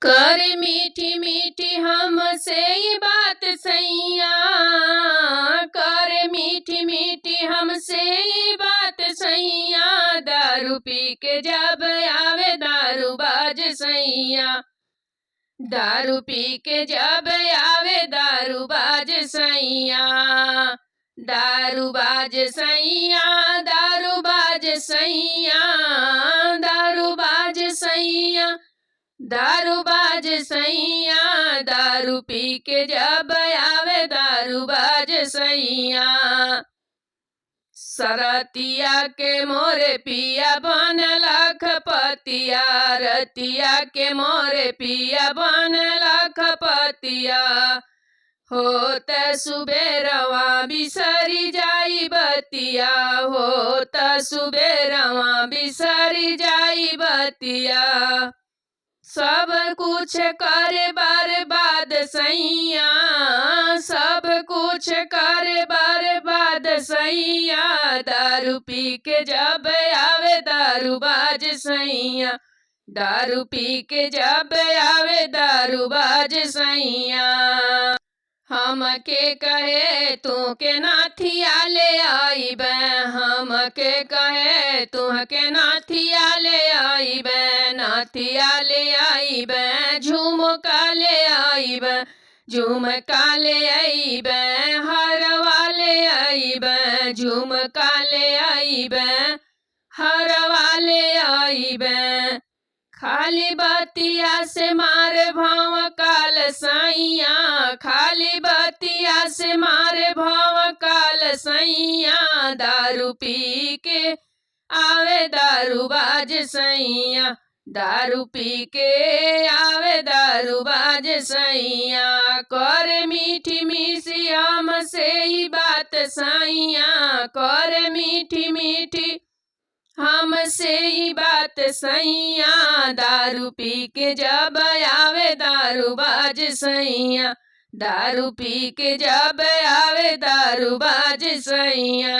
कर मीठी मीठी हमसे ही बात सैया, कर मीठी मीठी हमसे ही बात सैया। दारू पी के जब आवे दारूबाज सैया, दारू पी के जब आवे दारूबाज सैया। दारूबाज सैया, दारूबाज सैया, दारूबाज सैया, दारूबाज सैया। दारू पी के जब आवे दारूबाज सैया। सरतिया के मोरे पिया बन लखपतिया, रतिया के मोरे पिया बन लखपतिया। होत सुबेरवा बिसरी जाई बतिया, होत सुबेरवा बिसरी जाई बतिया। सब कुछ करे बर्बाद सैया, सब कुछ करे बर्बाद सैया। दारू पी के जब आवे दारूबाज सैया, दारू पी के जब आवे दारूबाज सैया। हमके कहे तू के नाथिया ले आईबे, हमके कहे तू के नाथिया ले आईबे, नाथिया ले आईबे, झुमका ले आईबे, झुमका ले आईबे, हरवा ले आईबे, झुमका ले आईबे, हरवा ले आईबे। खाली बतिया से मारे भाव काल सैया, खाली बतिया से मारे भाव काल सैया। दारू पी के आवे दारूबाज सैया, दारू पी के आवे दारूबाज सैया। कर मीठी मीठी हमसे ही बात सैया, कर मीठी मीठी हमसे ही बात सैया। दारू पी के जब आवे दारूबाज सैया, दारू पी के जब आवे दारूबाज सैया।